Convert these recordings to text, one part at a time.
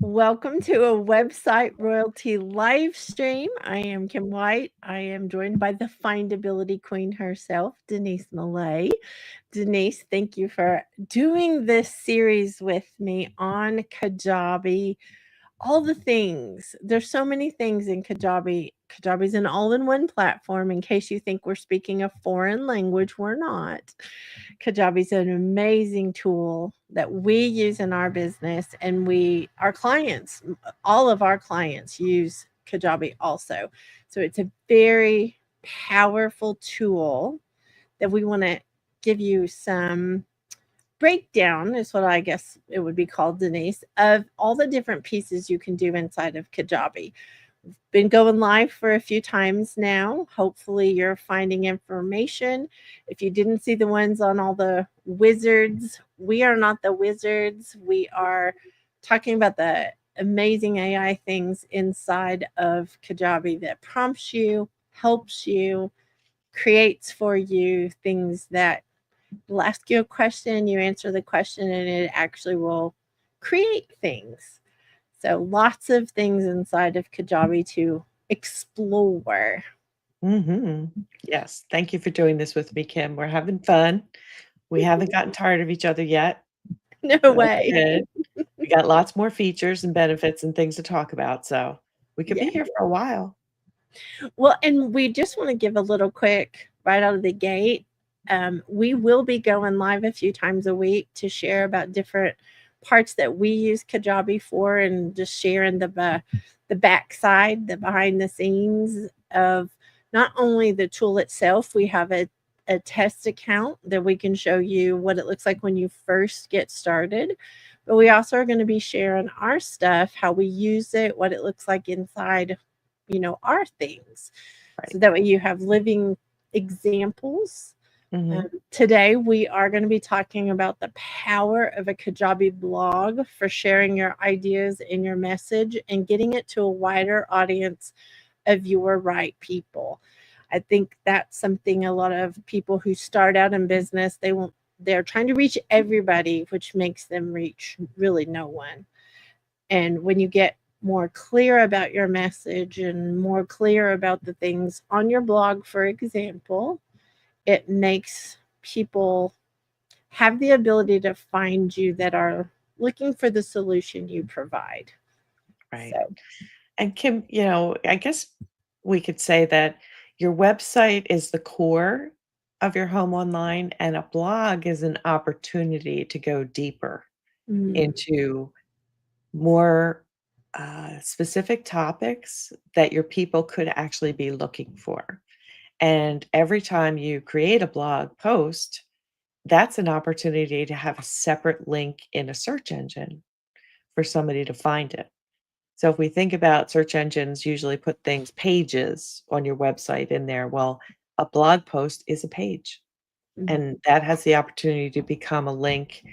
Welcome to a website royalty live stream. I am Kim White. I am joined by the findability queen herself, Denise Millay. Denise, thank you for doing this series with me on Kajabi. All the things. There's so many things in Kajabi. Kajabi is an all-in-one platform. In case you think we're speaking a foreign language, we're not. Kajabi is an amazing tool that we use in our business, and our clients, all of our clients use Kajabi also. So it's a very powerful tool that we want to give you some breakdown, is what I guess it would be called, Denise, of all the different pieces you can do inside of Kajabi. Been going live for a few times now. Hopefully, you're finding information. If you didn't see the ones on all the wizards, we are not the wizards. We are talking about the amazing AI things inside of Kajabi that prompts you, helps you, creates for you things that will ask you a question, you answer the question, and it actually will create things. So lots of things inside of Kajabi to explore. Mhm. Yes, thank you for doing this with me, Kim. We're having fun. We haven't gotten tired of each other yet, No so that's way. good. We got lots more features and benefits and things to talk about, so we could Yeah. be here for a while. Well, and we just want to give a little quick right out of the gate. We will be going live a few times a week to share about different parts that we use Kajabi for, and just sharing the backside, the behind the scenes of not only the tool itself. We have a test account that we can show you what it looks like when you first get started. But we also are going to be sharing our stuff, how we use it, what it looks like inside, our things. Right. So that way you have living examples. Mhm. Today, we are going to be talking about the power of a Kajabi blog for sharing your ideas and your message and getting it to a wider audience of your right people. I think that's something a lot of people who start out in business, they're trying to reach everybody, which makes them reach really no one. And when you get more clear about your message and more clear about the things on your blog, for example, it makes people have the ability to find you that are looking for the solution you provide. Right. So, And Kim, I guess we could say that your website is the core of your home online, and a blog is an opportunity to go deeper mm, into more specific topics that your people could actually be looking for. And every time you create a blog post, that's an opportunity to have a separate link in a search engine for somebody to find it. So if we think about search engines, usually put things, pages on your website in there. Well, a blog post is a page, mm. and that has the opportunity to become a link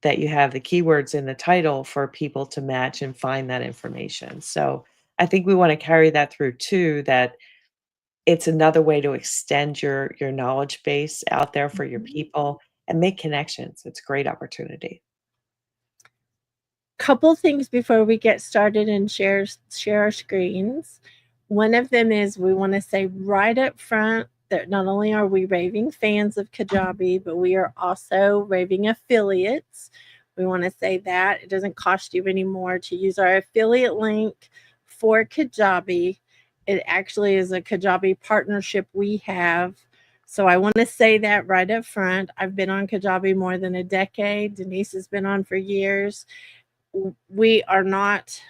that you have the keywords in the title for people to match and find that information. So I think we want to carry that through too, that it's another way to extend your knowledge base out there for your Mhm. people and make connections. It's a great opportunity. Couple things before we get started and share our screens. One of them is we want to say right up front that not only are we raving fans of Kajabi, but we are also raving affiliates. We want to say that it doesn't cost you anymore to use our affiliate link for Kajabi. It actually is a Kajabi partnership we have. So I want to say that right up front. I've been on Kajabi more than a decade. Denise has been on for years. We are not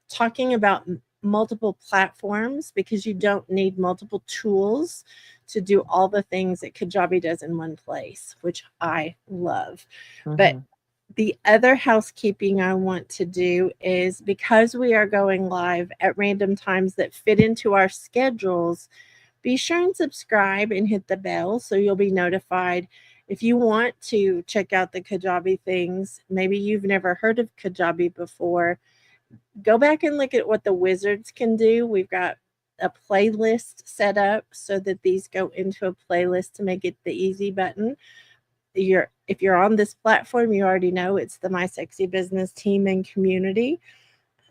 talking about multiple platforms because you don't need multiple tools to do all the things that Kajabi does in one place, which I love. But Mhm. the other housekeeping I want to do is, because we are going live at random times that fit into our schedules, be sure and subscribe and hit the bell so you'll be notified. If you want to check out the Kajabi things, maybe you've never heard of Kajabi before, go back and look at what the wizards can do. We've got a playlist set up so that these go into a playlist to make it the easy button. If you're on this platform, you already know it's the My Sexy Business team and community.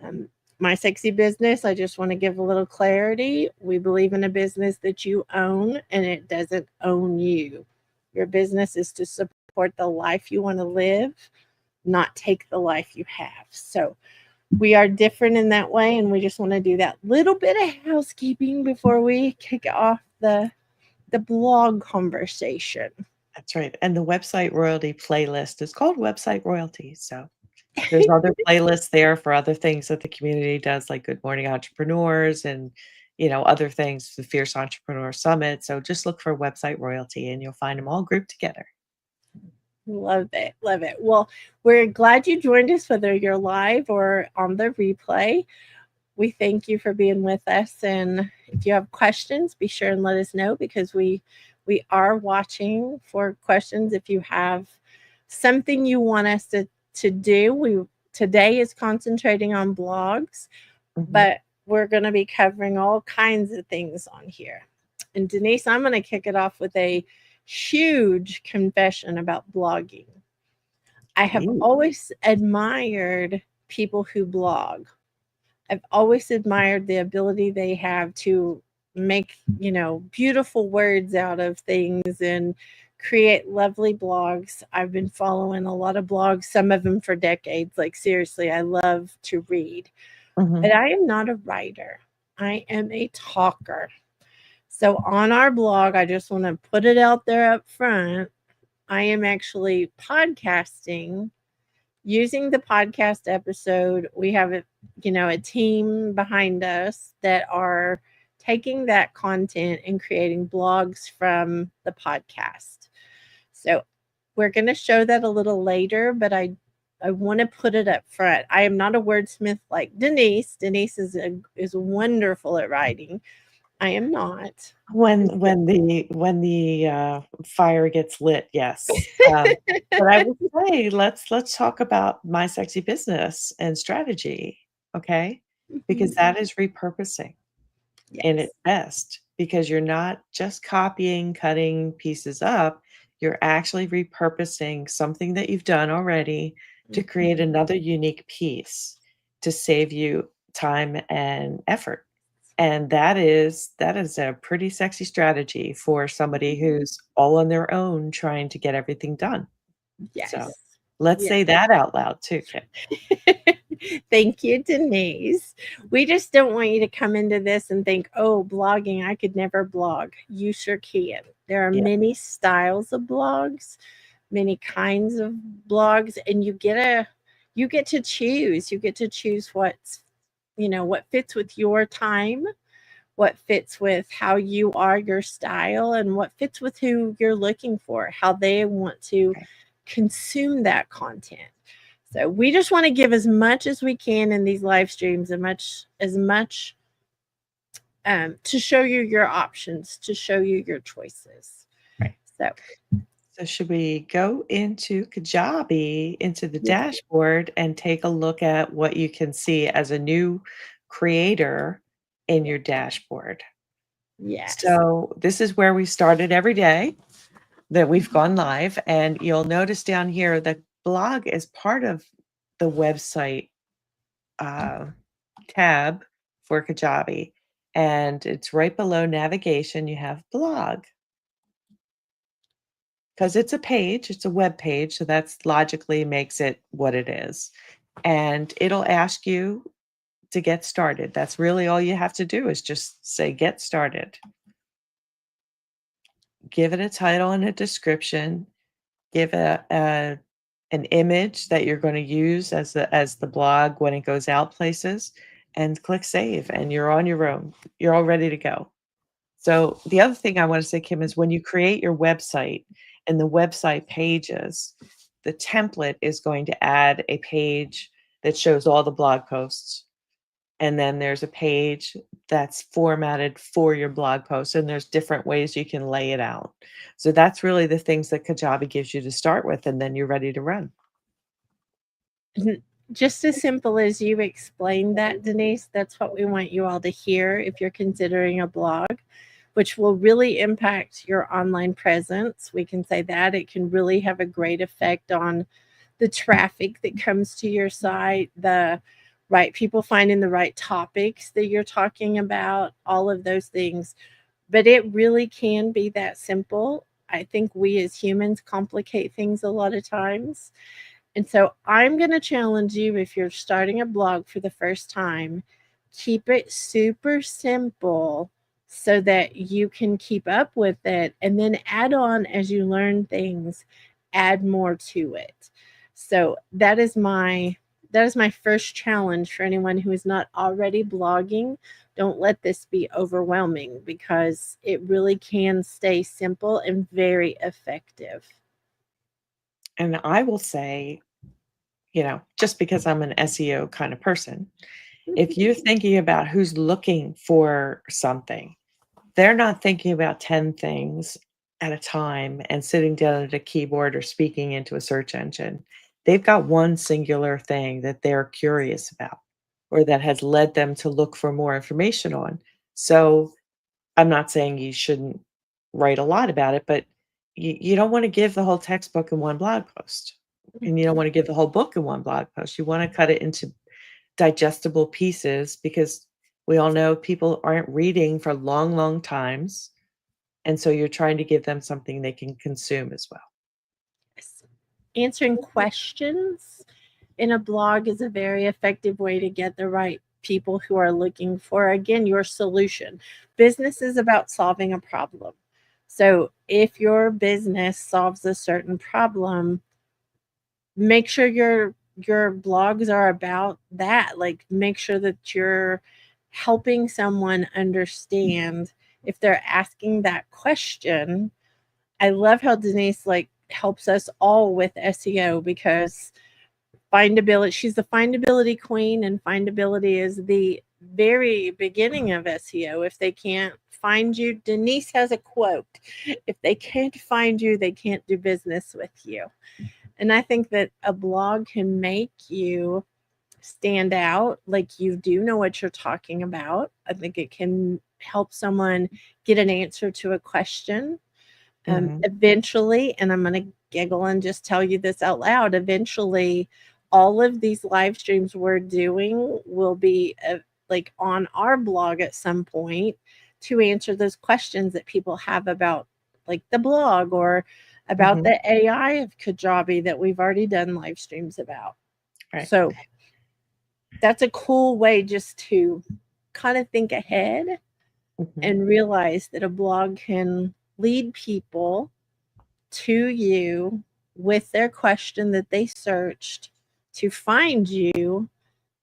Um, my sexy business, I just want to give a little clarity. We believe in a business that you own and it doesn't own you. Your business is to support the life you want to live, not take the life you have. So we are different in that way, and we just want to do that little bit of housekeeping before we kick off the blog conversation. That's right. And the website royalty playlist is called Website Royalty. So there's other playlists there for other things that the community does, like Good Morning Entrepreneurs and other things, the Fierce Entrepreneur Summit. So just look for Website Royalty and you'll find them all grouped together. Love it. Love it. Well, we're glad you joined us, whether you're live or on the replay. We thank you for being with us. And if you have questions, be sure and let us know, because we are watching for questions. If you have something you want us to do, we today is concentrating on blogs, Mhm. but we're going to be covering all kinds of things on here. And Denise, I'm going to kick it off with a huge confession about blogging. I have Ooh. always admired people who blog. I've always admired the ability they have to make, beautiful words out of things and create lovely blogs. I've been following a lot of blogs, some of them for decades. Like, seriously, I love to read, Mhm. but I am not a writer. I am a talker. So on our blog, I just want to put it out there up front. I am actually podcasting. Using the podcast episode, we have a team behind us that are taking that content and creating blogs from the podcast. So we're going to show that a little later, but I want to put it up front. I am not a wordsmith like Denise. Denise is wonderful at writing. I am not. When the fire gets lit, yes. But I would say let's talk about my sexy business and strategy, okay? Because Mhm. that is repurposing in Yes. its best, because you're not just copying, cutting pieces up, you're actually repurposing something that you've done already to create Mhm. another unique piece to save you time and effort. And that is a pretty sexy strategy for somebody who's all on their own trying to get everything done. So, Yes. let's Yes. say that out loud too, Kim. Thank you, Denise. We just don't want you to come into this and think, oh, blogging, I could never blog. You sure can. There are Yeah, many styles of blogs, many kinds of blogs, and you get to choose. You get to choose what fits with your time, what fits with how you are, your style, and what fits with who you're looking for, how they want to okay. consume that content. So we just want to give as much as we can in these live streams, as much to show you your options, to show you your choices. Right. So So should we go into Kajabi, into the yeah, dashboard, and take a look at what you can see as a new creator in yeah, your dashboard? yes, So this is where we started every day that we've gone live, and you'll notice down here the blog is part of the website uh, tab for Kajabi, and it's right below navigation. You have blog because it's a page, it's a web page, so that's logically makes it what it is. And it'll ask you to get started. That's really all you have to do is just say get started. Give it a title and a description. Give a an image that you're going to use as the blog when it goes out places, and click save, and you're on your own. You're all ready to go. So the other thing I want to say, Kim, is when you create your website and the website pages, the template is going to add a page that shows all the blog posts. And then there's a page that's formatted for your blog post, and there's different ways you can lay it out. So that's really the things that Kajabi gives you to start with, and then you're ready to run. just as simple as you explained that, Denise. That's what we want you all to hear if you're considering a blog, which will really impact your online presence. We can say that it can really have a great effect on the traffic that comes to your site, the right? People finding the right topics that you're talking about, all of those things. But it really can be that simple. I think we as humans complicate things a lot of times. And so I'm going to challenge you, if you're starting a blog for the first time, keep it super simple so that you can keep up with it, and then add on as you learn things, add more to it. So that is my first challenge for anyone who is not already blogging. Don't let this be overwhelming, because it really can stay simple and very effective. And I will say, just because I'm an SEO kind of person, if you're thinking about who's looking for something, they're not thinking about 10 things at a time and sitting down at a keyboard or speaking into a search engine. They've got one singular thing that they're curious about or that has led them to look for more information on. So I'm not saying you shouldn't write a lot about it, but you don't want to give the whole textbook in one blog post. And you don't want to give the whole book in one blog post. You want to cut it into digestible pieces because we all know people aren't reading for long, long times. And so you're trying to give them something they can consume as well. Answering questions in a blog is a very effective way to get the right people who are looking for, again, your solution. Business is about solving a problem. So if your business solves a certain problem, make sure your blogs are about that. Like, make sure that you're helping someone understand if they're asking that question. I love how Denise like helps us all with SEO, because findability, she's the findability queen, and findability is the very beginning of SEO. If they can't find you, Denise has a quote: if they can't find you, they can't do business with you. And I think that a blog can make you stand out, like you do know what you're talking about. I think it can help someone get an answer to a question. Mhm, Eventually, and I'm going to giggle and just tell you this out loud, eventually, all of these live streams we're doing will be like on our blog at some point, to answer those questions that people have about like the blog, or about mhm, the AI of Kajabi that we've already done live streams about. right. So that's a cool way just to kind of think ahead Mhm, and realize that a blog can lead people to you with their question that they searched, to find you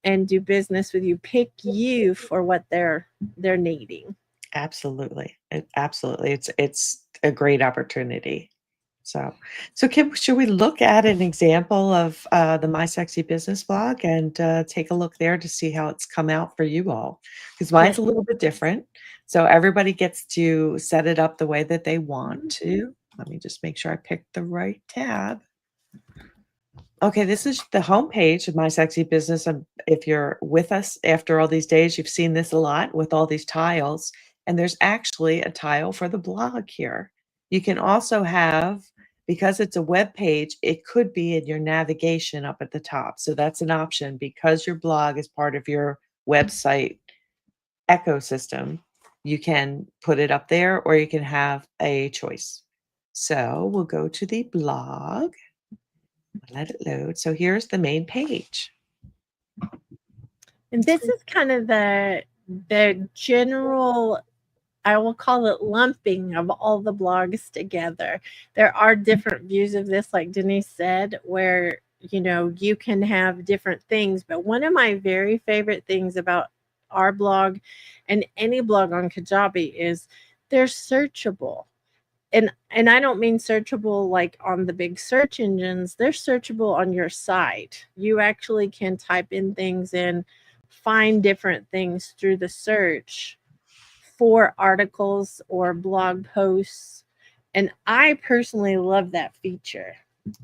and do business with you, pick you for what they're needing. absolutely. Absolutely. It's a great opportunity. So, so Kim, should we look at an example of the My Sexy Business blog and take a look there to see how it's come out for you all? Because mine's Yes. a little bit different. So everybody gets to set it up the way that they want to. Let me just make sure I picked the right tab. Okay, this is the homepage of My Sexy Business. If you're with us after all these days, you've seen this a lot with all these tiles, and there's actually a tile for the blog here. You can also have, because it's a web page, it could be in your navigation up at the top. So that's an option because your blog is part of your website ecosystem. You can put it up there or you can have a choice. So we'll go to the blog. Let it load. So here's the main page. And this is kind of the general, I will call it, lumping of all the blogs together. There are different views of this, like Denise said, where you can have different things. But one of my very favorite things about our blog and any blog on Kajabi is they're searchable. And I don't mean searchable like on the big search engines. They're searchable on your site. You actually can type in things and find different things through the search for articles or blog posts. And I personally love that feature.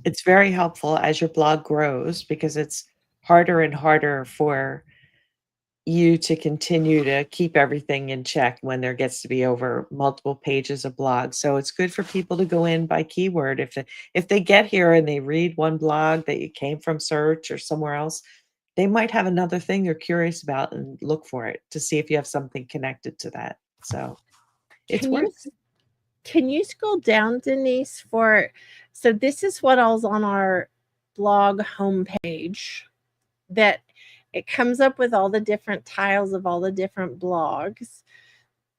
It's very helpful as your blog grows because it's harder and harder for you to continue to keep everything in check when there gets to be over multiple pages of blog. So it's good for people to go in by keyword. If they get here and they read one blog that you came from search or somewhere else, they might have another thing they're curious about and look for it to see if you have something connected to that. So it's Can worth you can you scroll down, Denise, for so this is what all's on our blog homepage, that it comes up with all the different tiles of all the different blogs.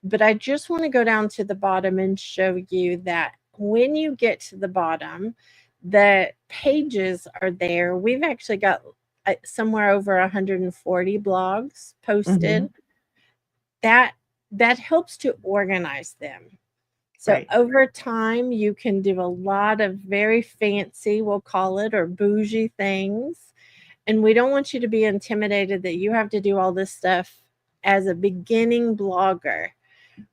But I just want to go down to the bottom and show you that when you get to the bottom, the pages are there. We've actually got somewhere over 140 blogs posted. Mhm. That that helps to organize them. So Right. over time, you can do a lot of very fancy, we'll call it, or bougie things. And we don't want you to be intimidated that you have to do all this stuff as a beginning blogger.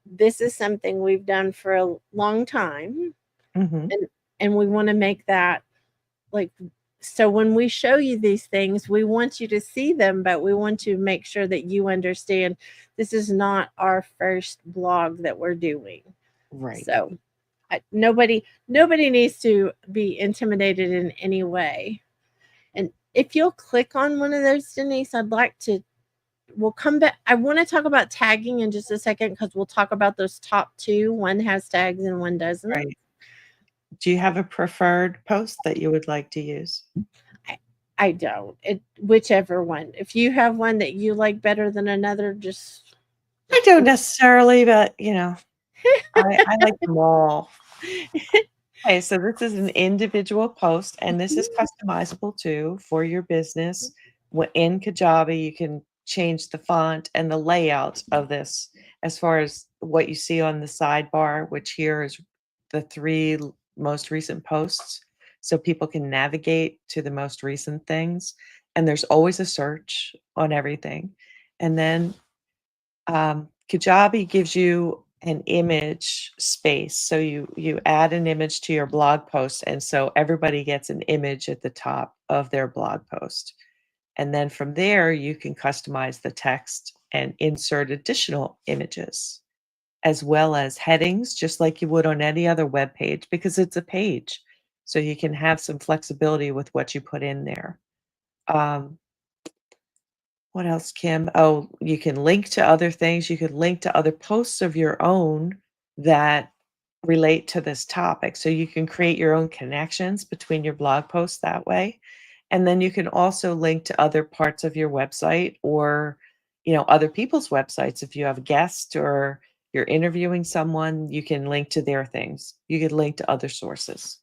This is something we've done for a long time, Mhm. and we want to make that like, so when we show you these things, we want you to see them, but we want to make sure that you understand this is not our first blog that we're doing. Right. So nobody needs to be intimidated in any way. And if you'll click on one of those, Denise, I'd like to, we'll come back. I want to talk about tagging in just a second because we'll talk about those top two. One has tags and one doesn't. Right. Do you have a preferred post that you would like to use? I, I don't. It whichever one. If you have one that you like better than another, just I don't necessarily, but, I like them all. Okay, so this is an individual post, and this is customizable too for your business. In Kajabi, you can change the font and the layout of this as far as what you see on the sidebar, which here is the three most recent posts. So people can navigate to the most recent things. And there's always a search on everything. And then Kajabi gives you an image space. So you add an image to your blog post, and so everybody gets an image at the top of their blog post. And then from there, you can customize the text and insert additional images, as well as headings, just like you would on any other web page, because it's a page. So you can have some flexibility with what you put in there. Um, what else, Kim? Oh, you can link to other things. You could link to other posts of your own that relate to this topic. So you can create your own connections between your blog posts that way. And then you can also link to other parts of your website or, other people's websites. If you have a guest or you're interviewing someone, you can link to their things. You could link to other sources.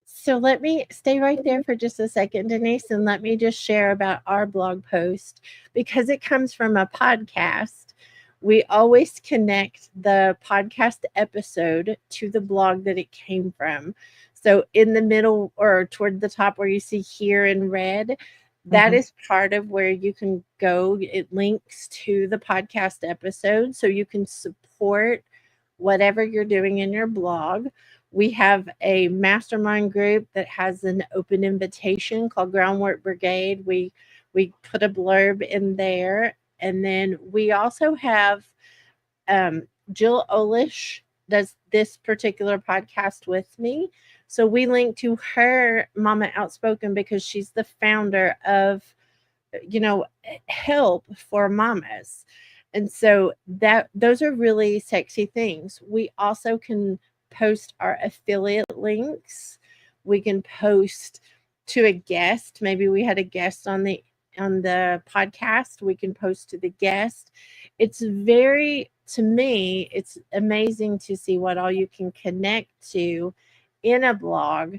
So let me stay right there for just a second, Denise, and let me just share about our blog post because it comes from a podcast. We always connect the podcast episode to the blog that it came from. So in the middle or toward the top where you see here in red, that Mhm. is part of where you can go. It links to the podcast episode so you can support whatever you're doing in your blog. We have a mastermind group that has an open invitation called Groundwork Brigade. We put a blurb in there, and then we also have um, Jill Olish does this particular podcast with me. So we link to her Mama Outspoken because she's the founder of help for mamas. And so that those are really sexy things. We also can post our affiliate links. We can post to a guest. Maybe we had a guest on the podcast. We can post to the guest. It's very, to me, it's amazing to see what all you can connect to in a blog.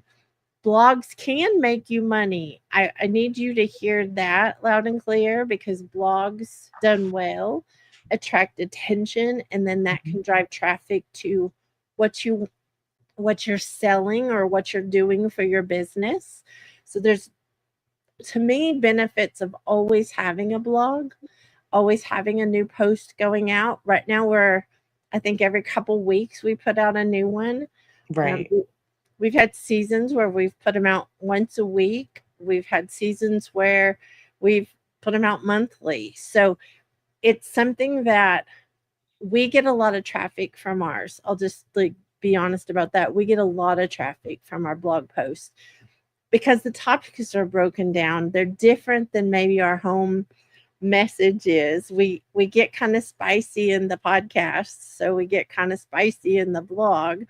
Blogs can make you money. I need you to hear that loud and clear because blogs done well attract attention, and then that Mhm. can drive traffic to what you what you're selling or what you're doing for your business. So there's, to me, benefits of always having a blog, always having a new post going out. Right now we're, I think every couple weeks we put out a new one. um, Right. We've had seasons where we've put them out once a week. We've had seasons where we've put them out monthly. So it's something that we get a lot of traffic from ours. I'll just like be honest about that. We get a lot of traffic from our blog posts. because the topics are broken down. They're different than maybe our home message is. We get kind of spicy in the podcast, so we get kind of spicy in the blog.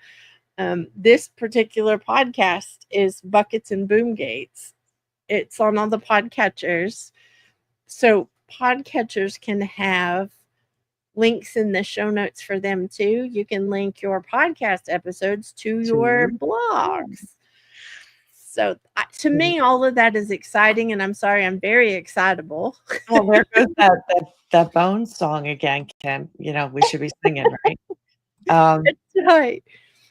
This particular podcast is Buckets and Boom Gates. It's on all the podcatchers. So podcatchers can have links in the show notes for them too. You can link your podcast episodes to your To blogs. So to Mhm. me, all of that is exciting, and I'm sorry, I'm very excitable. Well, there goes that Bones song again, Kim. We should be singing, right? Um, That's right.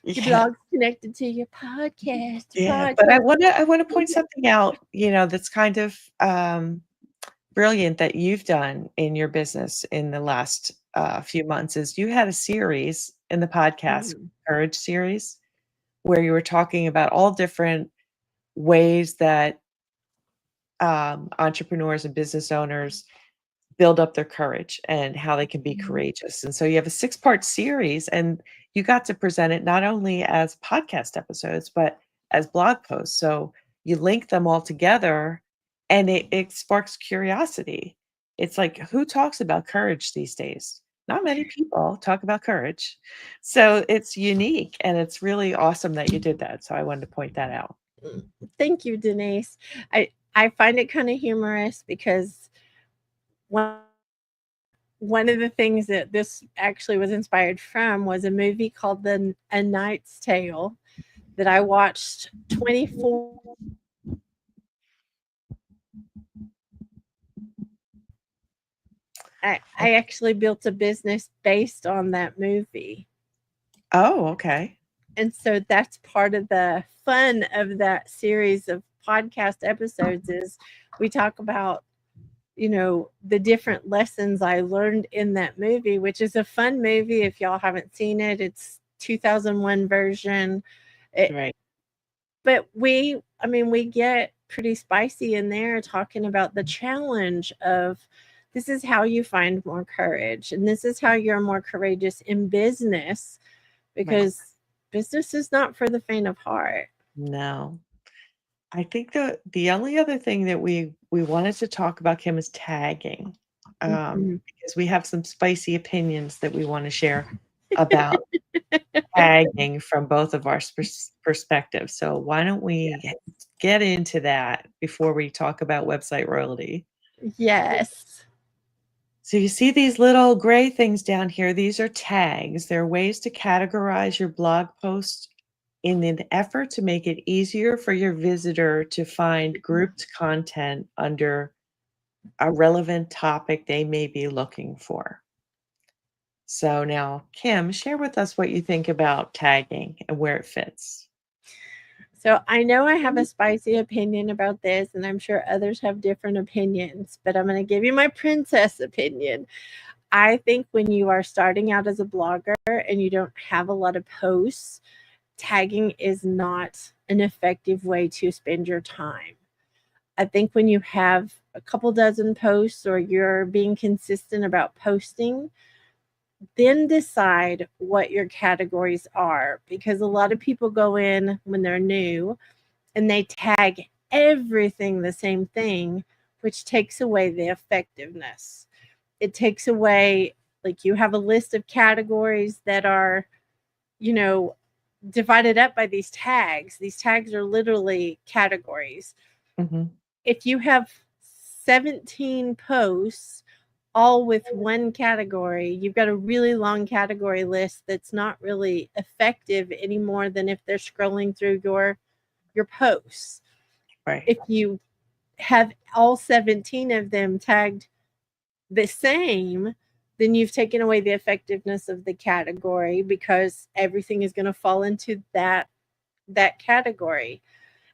Your yeah, blog's connected to your podcast. Your yeah, but I podcast. wanna point something out, that's kind of, brilliant that you've done in your business in the last, few months is you had a series in the podcast, Mhm. Courage series, where you were talking about all different ways that, entrepreneurs and business owners build up their courage and how they can be Mhm. courageous. And so you have a six-part series, and you got to present it not only as podcast episodes, but as blog posts. So you link them all together, and it sparks curiosity. It's like, who talks about courage these days? Not many people talk about courage. So it's unique, and it's really awesome that you did that. So I wanted to point that out. Mm. Thank you, Denise. I find it kind of humorous because one one of the things that this actually was inspired from was a movie called The A Knight's Tale that I watched 24. I actually built a business based on that movie. Oh, okay. And so that's part of the fun of that series of podcast episodes is we talk about, the different lessons I learned in that movie, which is a fun movie if y'all haven't seen it. It's 2001 version. It, Right. but we get pretty spicy in there talking about the challenge of this is how you find more courage and this is how you're more courageous in business Right. because business is not for the faint of heart. No. I think the only other thing that we wanted to talk about, Kim, is tagging, Mhm. because we have some spicy opinions that we wanna share about tagging from both of our perspectives. So why don't we get into that before we talk about website royalty? Yes. So you see these little gray things down here, these are tags. They're ways to categorize your blog post in an effort to make it easier for your visitor to find grouped content under a relevant topic they may be looking for. So now, Kim, share with us what you think about tagging and where it fits. So I know I have a spicy opinion about this, and I'm sure others have different opinions, but I'm going to give you my princess opinion. I think when you are starting out as a blogger and you don't have a lot of posts, tagging is not an effective way to spend your time. I think when you have a couple dozen posts or you're being consistent about posting, then decide what your categories are because a lot of people go in when they're new and they tag everything the same thing, which takes away the effectiveness. It takes away, like, you have a list of categories that are, you know, divided up by these tags. These tags are literally categories. Mhm. If you have 17 posts all with one category, you've got a really long category list that's not really effective any more than if they're scrolling through your posts. Right, If you have all 17 of them tagged the same, then you've taken away the effectiveness of the category because everything is going to fall into that category.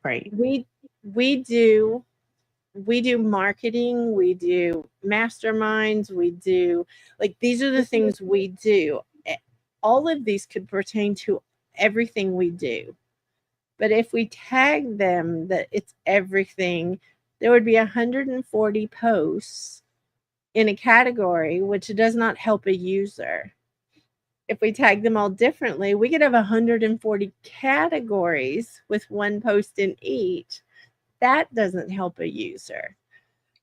right. We we do we do marketing, we do masterminds, we do, like, these are the things we do. All of these could pertain to everything we do. But if we tag them that it's everything, there would be 140 posts in a category, which does not help a user. If we tag them all differently, we could have 140 categories with one post in each. that doesn't help a user.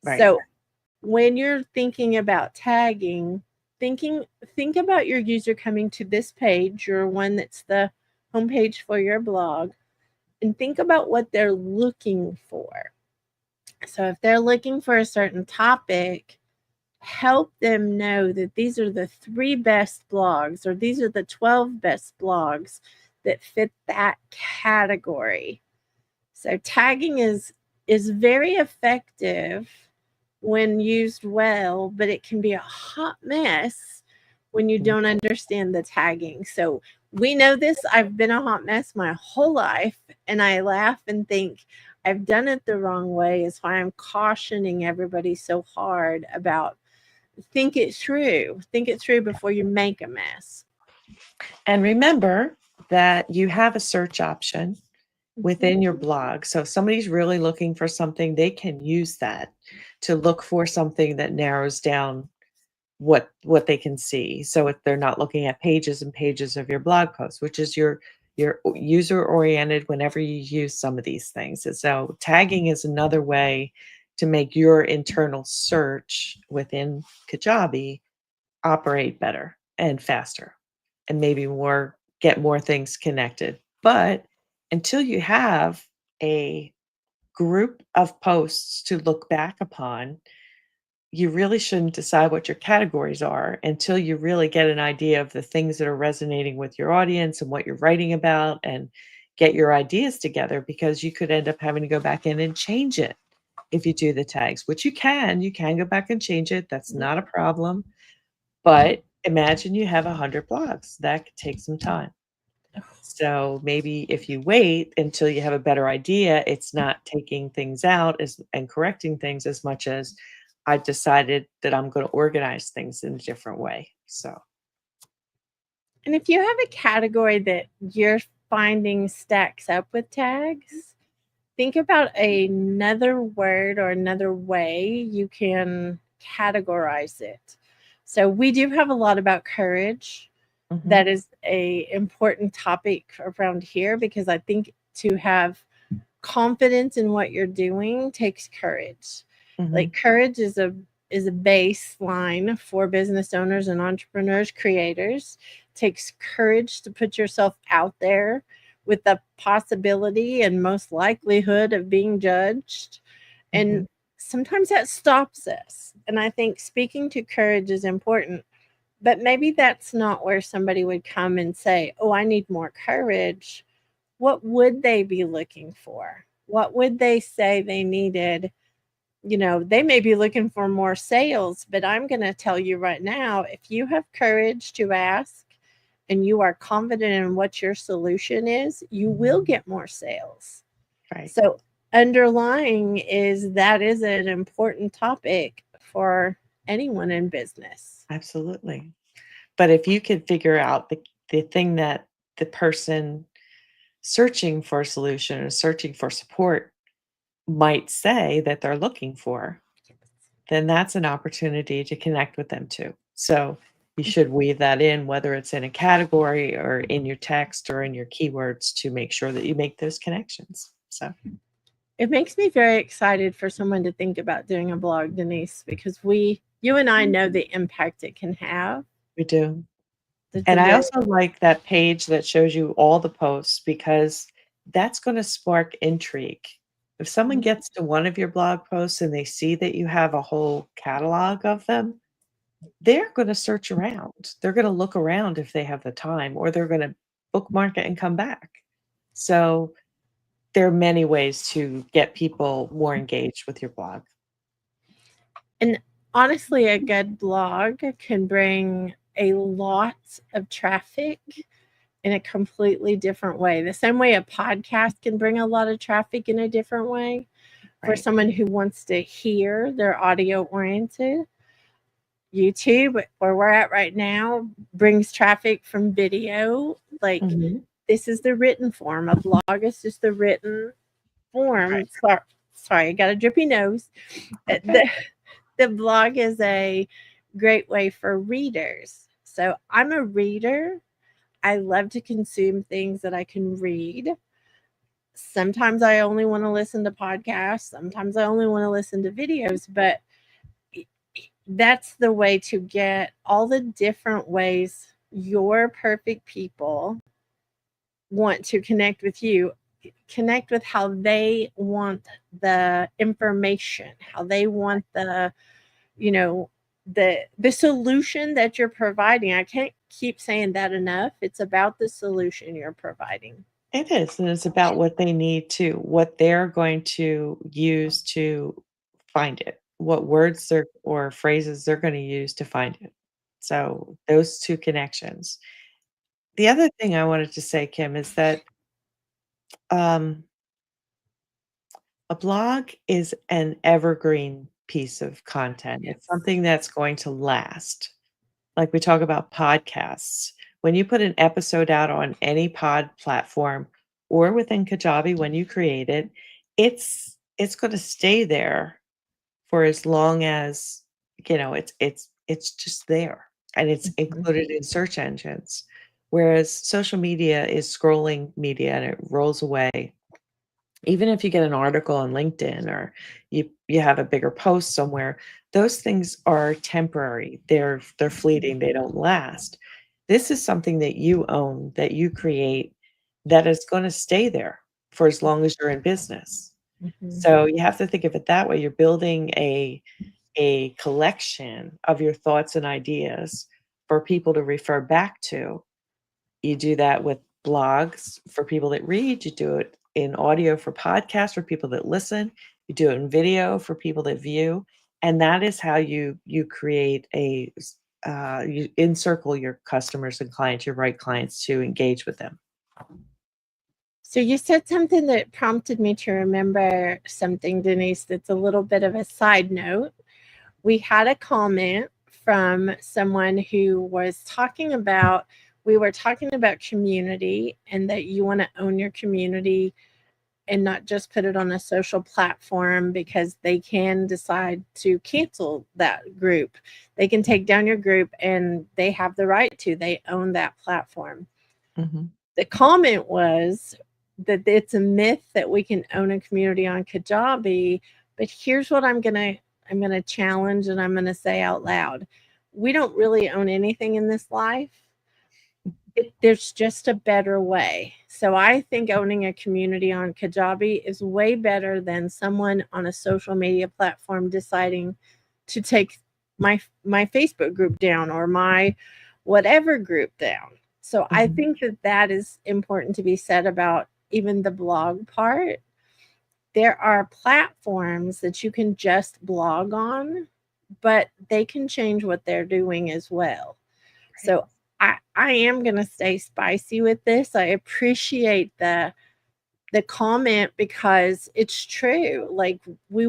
Right. So when you're thinking about tagging, thinking think about your user coming to this page, or one that's the homepage for your blog, and think about what they're looking for. So if they're looking for a certain topic, help them know that these are the 3 best blogs, or these are the 12 best blogs that fit that category. So tagging is very effective when used well, but it can be a hot mess when you Mhm. don't understand the tagging. So we know this. I've been a hot mess my whole life, and I laugh and think I've done it the wrong way. Is why I'm cautioning everybody so hard about think it through. Think it through before you make a mess. And remember that you have a search option Mhm. within your blog. So if somebody's really looking for something, they can use that to look for something that narrows down what they can see. So if they're not looking at pages and pages of your blog post, which is your user oriented whenever you use some of these things. And so tagging is another way to make your internal search within Kajabi operate better and faster and maybe more get more things connected. But until you have a group of posts to look back upon, you really shouldn't decide what your categories are until you really get an idea of the things that are resonating with your audience and what you're writing about, and get your ideas together, because you could end up having to go back in and change it if you do the tags, which you can go back and change it. That's not a problem. But imagine you have 100 blogs. That could take some time. So maybe if you wait until you have a better idea, it's not taking things out as and correcting things as much as I've decided that I'm going to organize things in a different way. So, And if you have a category that you're finding stacks up with tags, think about another word or another way you can categorize it. So we do have a lot about courage. mhm, That is a important topic around here, because I think to have confidence in what you're doing takes courage. Like mhm, courage is a baseline for business owners and entrepreneurs, creators. It takes courage to put yourself out there with the possibility and most likelihood of being judged. And mhm. sometimes that stops us. And I think speaking to courage is important, but maybe that's not where somebody would come and say, "Oh, I need more courage." What would they be looking for? What would they say they needed? They may be looking for more sales, but I'm going to tell you right now, if you have courage to ask and you are confident in what your solution is, you will get more sales. Right. So, underlying is that is an important topic for anyone in business. Absolutely. But if you could figure out the thing that the person searching for a solution or searching for support might say that they're looking for, then that's an opportunity to connect with them too. So you should weave that in, whether it's in a category or in your text or in your keywords, to make sure that you make those connections. So It makes me very excited for someone to think about doing a blog, Denise, because you and I know the impact it can have. we do. It's a And I very also like that page that shows you all the posts, because that's going to spark intrigue. If someone gets to one of your blog posts and they see that you have a whole catalog of them, they're gonna search around. They're gonna look around if they have the time, or they're gonna bookmark it and come back. So, there are many ways to get people more engaged with your blog. and honestly, a good blog can bring a lot of traffic in a completely different way. The same way a podcast can bring a lot of traffic in a different way for Right. someone who wants to hear, they're audio oriented. YouTube, where we're at right now, brings traffic from video. Like, Mhm. this is the written form. A blog is just the written Right. form. Sorry, I got a drippy nose. Okay. The blog is a great way for readers. So I'm a reader. I love to consume things that I can read. Sometimes I only want to listen to podcasts, sometimes I only want to listen to videos, but that's the way to get all the different ways your perfect people want to connect with you, connect with how they want the information, how they want the, you know, the solution that you're providing. I can't keep saying that enough. It's about the solution you're providing. It is, and it's about what they need to what they're going to use to find it, what words or phrases they're gonna use to find it. So, those 2 connections. The other thing I wanted to say, Kim, is that, um, a blog is an evergreen piece of content. It's Yes. something that's going to last. Like we talk about podcasts. When you put an episode out on any pod platform or within Kajabi when you create it, it's gonna stay there for as long as, it's just there, and it's Mhm. included in search engines. Whereas social media is scrolling media and it rolls away. Even if you get an article on LinkedIn or you have a bigger post somewhere, those things are temporary. They're fleeting, they don't last. This is something that you own, that you create, that is gonna stay there for as long as you're in business. Mhm. So you have to think of it that way. You're building a collection of your thoughts and ideas for people to refer back to. You do that with blogs for people that read, you do it in audio for podcasts for people that listen, you do it in video for people that view, and that is how you create you encircle your customers and clients, your right clients to engage with them. So you said something that prompted me to remember something, Denise, that's a little bit of a side note. We had a comment from someone who was talking about, we were talking about community and that you want to own your community and not just put it on a social platform because they can decide to cancel that group. They can take down your group and they have the right to. They own that platform. Mhm, The comment was that it's a myth that we can own a community on Kajabi, but here's what I'm going to challenge and I'm going to say out loud. We don't really own anything in this life. There's just a better way. So I think owning a community on Kajabi is way better than someone on a social media platform deciding to take my Facebook group down or my whatever group down. So I mhm, think that that is important to be said about even the blog part. There are platforms that you can just blog on, but they can change what they're doing as well. right, So I am gonna stay spicy with this. I appreciate the comment because it's true. Like we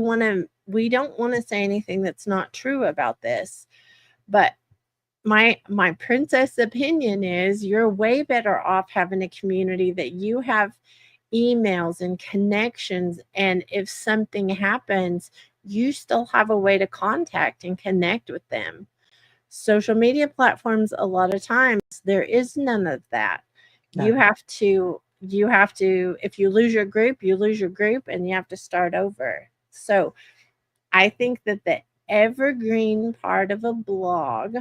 don't want to say anything that's not true about this. But my princess opinion is you're way better off having a community that you have emails and connections, and if something happens, you still have a way to contact and connect with them. Social media platforms, a lot of times there is none of that. you none. have to you have to, if you lose your group, you lose your group and you have to start over. So I think that the evergreen part of a blog,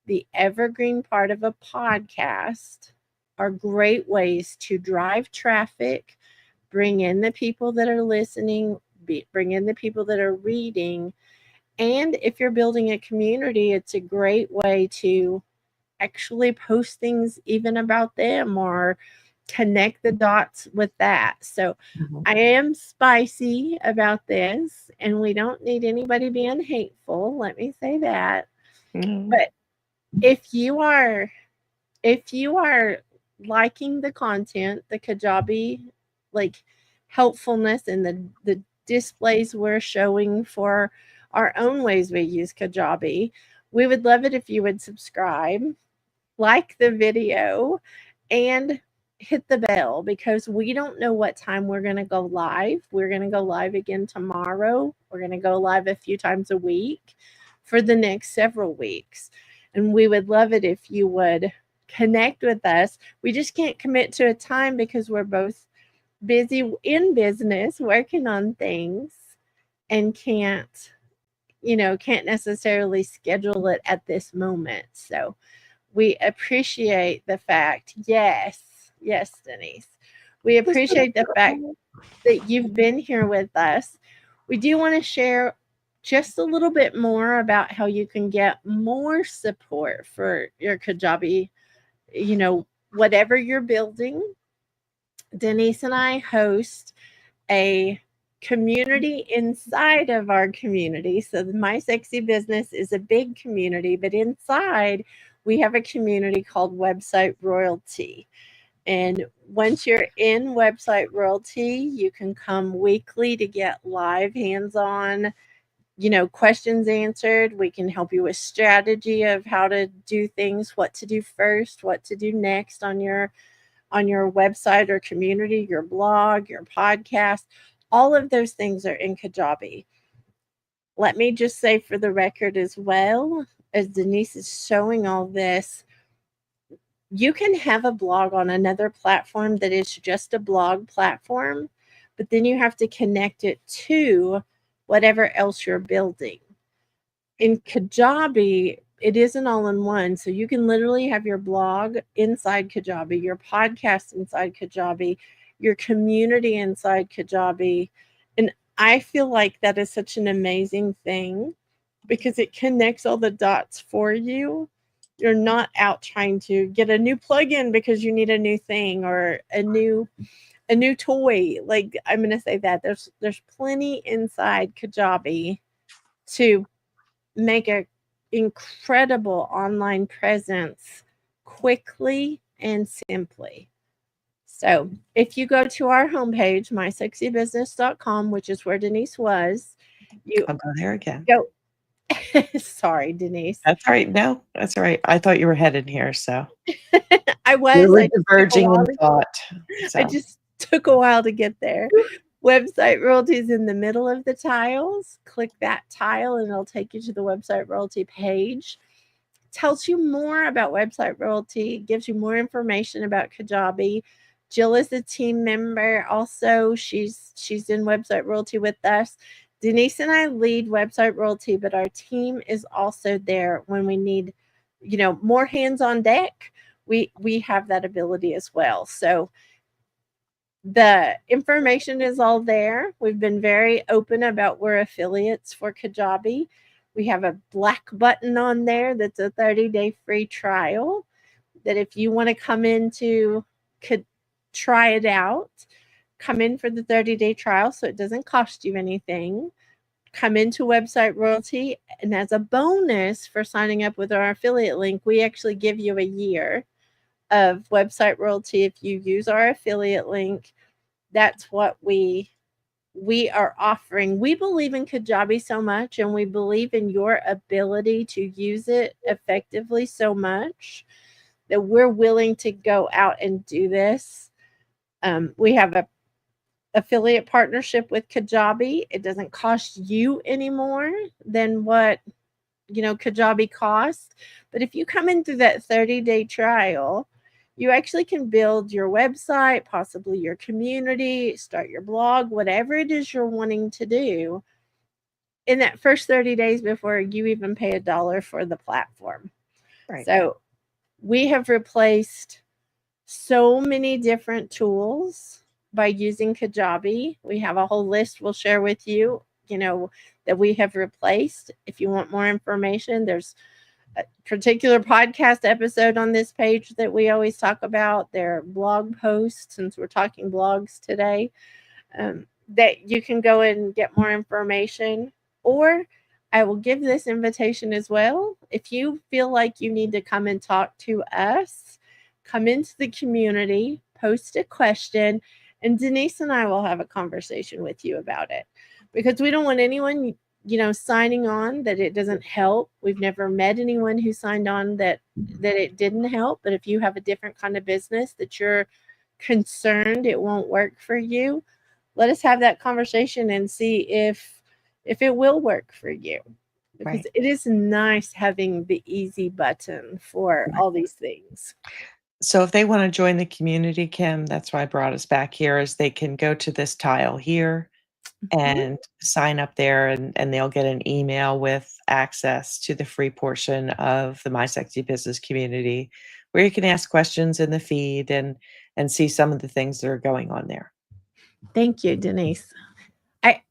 the evergreen part of a podcast, are great ways to drive traffic, bring in the people that are listening, bring in the people that are reading. And if you're building a community, it's a great way to actually post things even about them or connect the dots with that. So Mhm, I am spicy about this, and we don't need anybody being hateful. Let me say that. mhm, But if you are if you are liking the content, the Kajabi like helpfulness and the displays we're showing for our own ways we use Kajabi, we would love it if you would subscribe, like the video, and hit the bell because we don't know what time we're going to go live. We're going to go live again tomorrow. We're going to go live a few times a week for the next several weeks. And we would love it if you would connect with us. We just can't commit to a time because we're both busy in business working on things and can't necessarily schedule it at this moment. So we appreciate the fact, yes, yes, Denise. We appreciate the fact that you've been here with us. We do want to share just a little bit more about how you can get more support for your Kajabi, whatever you're building. Denise and I host a community inside of our community. So, My Sexy Business is a big community, but inside we have a community called Website Royalty. And once you're in Website Royalty, you can come weekly to get live hands on, questions answered. We can help you with strategy of how to do things, what to do first, what to do next on your website or community, your blog, your podcast. All of those things are in Kajabi. Let me just say for the record as well, as Denise is showing all this, you can have a blog on another platform that is just a blog platform, but then you have to connect it to whatever else you're building. In Kajabi, it is an all-in-one, so you can literally have your blog inside Kajabi, your podcast inside Kajabi, your community inside Kajabi, and I feel like that is such an amazing thing because it connects all the dots for you. You're not out trying to get a new plugin because you need a new thing or a new toy. Like, I'm going to say that there's plenty inside Kajabi to make a incredible online presence quickly and simply. So, if you go to our homepage, mysexybusiness.com, which is where Denise was, you I'll go there again. go. Sorry, Denise. That's all right. No, that's all right. I thought you were headed here, so I we was. were I just took a diverging while in to thought. I So just took a while to get there. Website royalty is in the middle of the tiles. Click that tile and it'll take you to the website royalty page. Tells you more about website royalty, gives you more information about Kajabi. Jill is a team member. Also, she's in website royalty with us. Denise and I lead website royalty, but our team is also there when we need, more hands on deck. We have that ability as well. So the information is all there. We've been very open about we're affiliates for Kajabi. We have a black button on there that's a 30-day free trial that if you want to come into could try it out, come in for the 30-day trial so it doesn't cost you anything. Come into website royalty, and as a bonus for signing up with our affiliate link, we actually give you a year of website royalty if you use our affiliate link. That's what we are offering. We believe in Kajabi so much and we believe in your ability to use it effectively so much that we're willing to go out and do this. We have a affiliate partnership with Kajabi. It doesn't cost you any more than what Kajabi costs. But if you come in through that 30-day trial, you actually can build your website, possibly your community, start your blog, whatever it is you're wanting to do in that first 30 days before you even pay a dollar for the platform. right. So we have replaced so many different tools by using Kajabi. We have a whole list we'll share with you, that we have replaced. If you want more information, there's a particular podcast episode on this page that we always talk about. There are blog posts, since we're talking blogs today, that you can go and get more information. Or I will give this invitation as well. If you feel like you need to come and talk to us, come into the community, post a question, and Denise and I will have a conversation with you about it. Because we don't want anyone, signing on that it doesn't help. We've never met anyone who signed on that it didn't help. But if you have a different kind of business that you're concerned it won't work for you, let us have that conversation and see if it will work for you, because Right. it is nice having the easy button for Right. all these things. So if they want to join the community, Kim, that's why I brought us back here, is they can go to this tile here Mhm. and sign up there, and they'll get an email with access to the free portion of the My Sexy Business community where you can ask questions in the feed and see some of the things that are going on there. Thank you, Denise.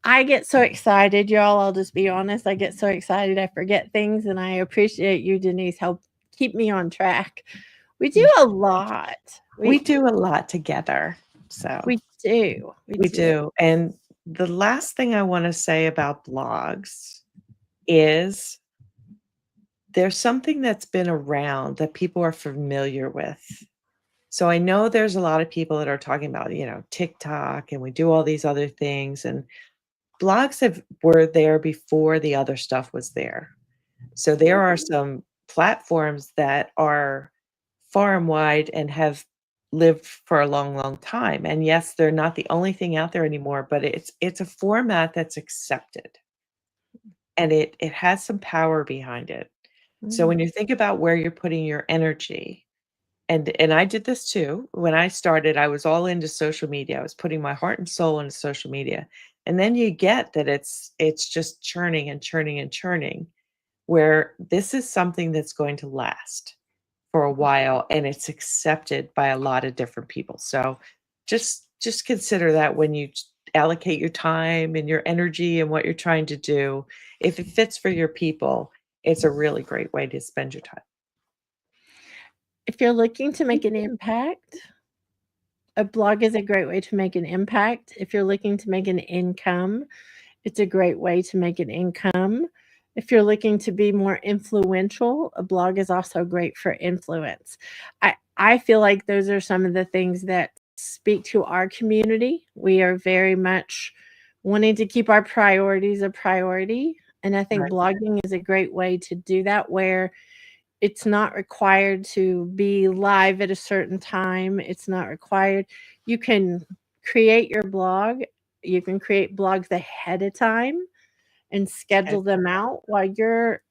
I get so excited, y'all. I'll just be honest. I get so excited I forget things, and I appreciate you, Denise, help keep me on track. We do a lot. We do a lot together. So We do. we do. And the last thing I want to say about blogs is there's something that's been around that people are familiar with. So I know there's a lot of people that are talking about, TikTok, and we do all these other things, and blogs were there before the other stuff was there. So there are some platforms that are far and wide and have lived for a long, long time. And yes, they're not the only thing out there anymore, but it's a format that's accepted, and it has some power behind it. So when Mm. you think about where you're putting your energy, and I did this too. When I started, I was all into social media. I was putting my heart and soul into social media. And then you get that it's just churning and churning and churning, where this is something that's going to last for a while, and it's accepted by a lot of different people. So just consider that when you allocate your time and your energy and what you're trying to do. If it fits for your people, it's a really great way to spend your time. If you're looking to make an impact, a blog is a great way to make an impact. If you're looking to make an income, it's a great way to make an income. If you're looking to be more influential, a blog is also great for influence. I feel like those are some of the things that speak to our community. We are very much wanting to keep our priorities a priority. And I think Right. blogging is a great way to do that, where it's not required to be live at a certain time. It's not required. You can create your blog. You can create blogs ahead of time and Okay. schedule them out while you're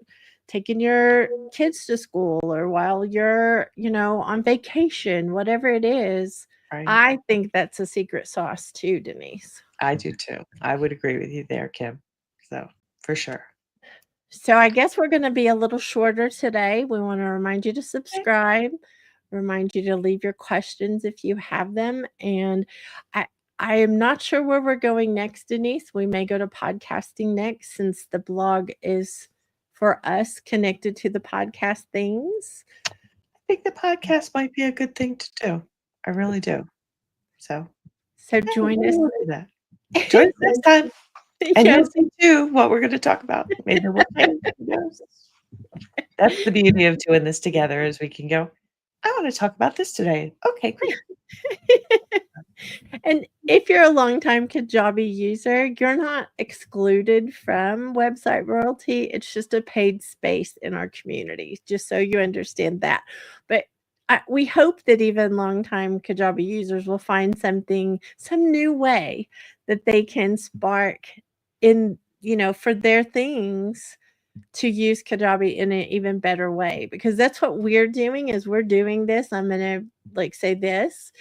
taking your kids to school or while you're, on vacation, whatever it is. Right. I think that's a secret sauce too, Denise. I do too. I would agree with you there, Kim. So, for sure. So I guess we're going to be a little shorter today. We want to remind you to Okay. subscribe, remind you to leave your questions if you have them. And I I am not sure where we're going next, Denise. We may go to podcasting next, since the blog is for us connected to the podcast things. I think the podcast might be a good thing to do. I really do. So, So yeah, join us. maybe we'll do that. Join us next time, and Yes. you'll see too what we're gonna talk about. Maybe we'll change. Who knows? That's the beauty of doing this together, is we can go, "I wanna talk about this today." "Okay, great." And if you're a longtime Kajabi user, you're not excluded from website royalty. It's just a paid space in our community, just so you understand that. But we hope that even longtime Kajabi users will find some new way that they can spark in, for their things, to use Kajabi in an even better way, because that's what we're doing. Is we're doing this. I'm gonna say this.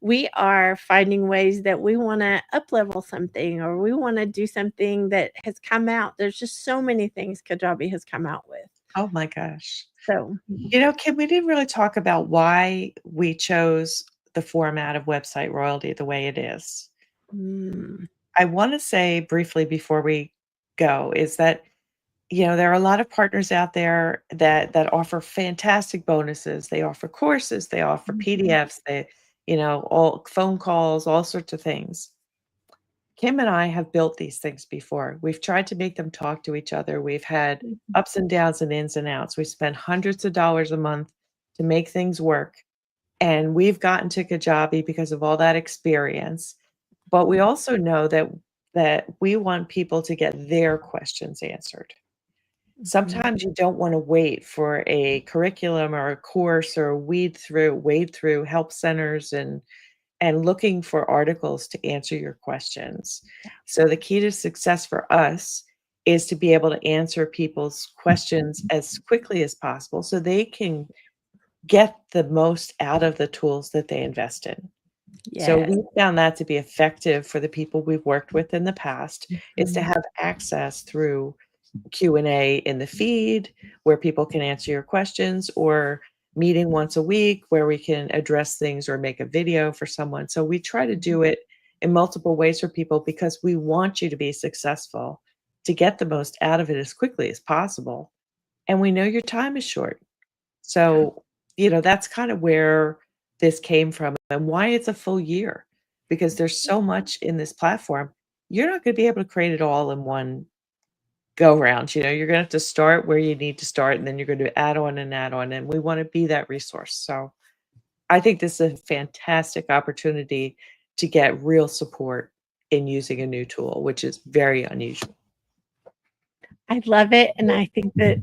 We are finding ways that we want to up level something, or we want to do something that has come out. There's just so many things Kajabi has come out with. Oh my gosh. So Kim, we didn't really talk about why we chose the format of website royalty the way it is. mm, I wanna say briefly before we go is that, there are a lot of partners out there that offer fantastic bonuses. They offer courses, they offer mhm, PDFs, all phone calls, all sorts of things. Kim and I have built these things before. We've tried to make them talk to each other. We've had mhm, ups and downs and ins and outs. We spend hundreds of dollars a month to make things work. And we've gotten to Kajabi because of all that experience. But we also know that we want people to get their questions answered. mhm. Sometimes you don't want to wait for a curriculum or a course or wade through help centers and looking for articles to answer your questions. So the key to success for us is to be able to answer people's questions as quickly as possible so they can get the most out of the tools that they invest in. So Yes. we found that to be effective for the people we've worked with in the past, is to Mhm. have access through Q&A in the feed where people can answer your questions, or meeting once a week where we can address things or make a video for someone. So we try to do it in multiple ways for people because we want you to be successful, to get the most out of it as quickly as possible. And we know your time is short. So, that's kind of where this came from and why it's a full year, because there's so much in this platform. You're not going to be able to create it all in one go round. You're going to have to start where you need to start, and then you're going to add on and add on. And we want to be that resource. So I think this is a fantastic opportunity to get real support in using a new tool, which is very unusual. I love it, and I think that,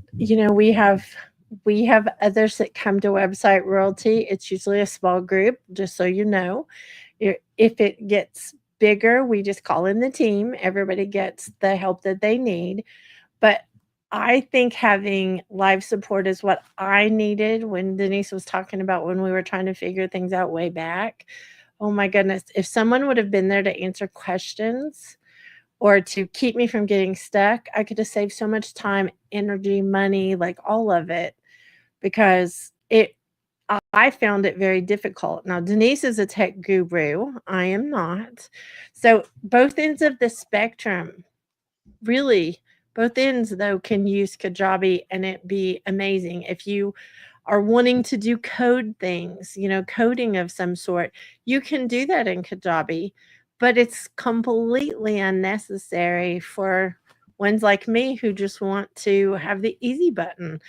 we have others that come to Website Royalty. It's usually a small group, just so you know. If it gets bigger, we just call in the team. Everybody gets the help that they need. But I think having live support is what I needed when Denise was talking about when we were trying to figure things out way back. Oh my goodness, if someone would have been there to answer questions or to keep me from getting stuck, I could have saved so much time, energy, money, like all of it, because I found it very difficult. Now, Denise is a tech guru. I am not. So both ends of the spectrum, really, both ends though can use Kajabi and it be amazing. If you are wanting to do code things, coding of some sort, you can do that in Kajabi, but it's completely unnecessary for ones like me who just want to have the easy button.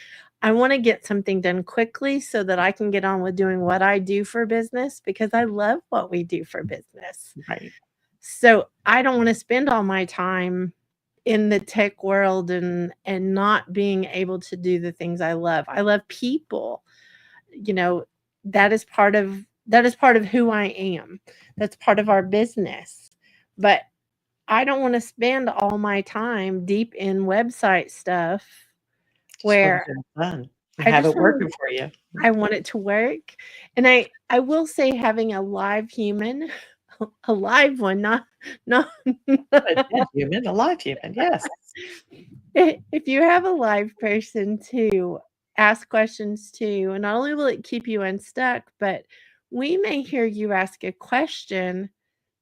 I want to get something done quickly so that I can get on with doing what I do for business because I love what we do for business. Right. So I don't want to spend all my time in the tech world and not being able to do the things I love. I love people. You know, that is part of who I am. That's part of our business. But I don't want to spend all my time deep in website stuff Just want to where get it done and I have just it want working for you. I want it to work. And I will say having a live human, a live one, not A dead human, a live human, yes. if you have a live person to ask questions to, and not only will it keep you unstuck, but we may hear you ask a question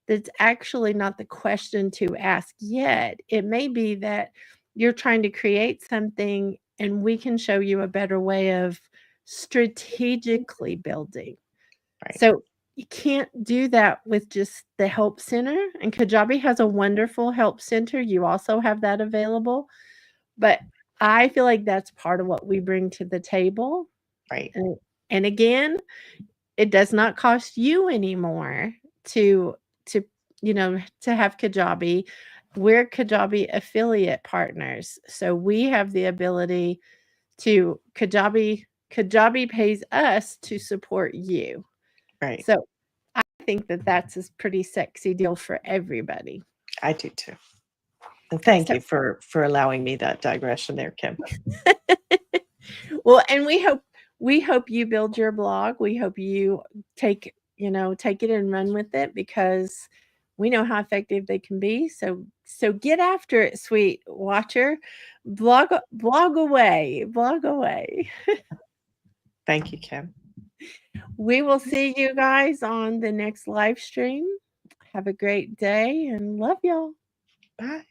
that's actually not the question to ask yet. It may be that you're trying to create something and we can show you a better way of strategically building. Right, So you can't do that with just the help center. And Kajabi has a wonderful help center. You also have that available. But I feel like that's part of what we bring to the table. right, And, and again, it does not cost you anymore to to have Kajabi. We're Kajabi affiliate partners. So we have the ability to Kajabi pays us to support you. right. So I think that that's a pretty sexy deal for everybody. I do too. And thank So you for allowing me that digression there, Kim. well, and we hope you build your blog. We hope you take it and run with it because we know how effective they can be. So get after it, sweet watcher. Blog away. Blog away. Thank you, Kim. We will see you guys on the next live stream. Have a great day and love y'all. Bye.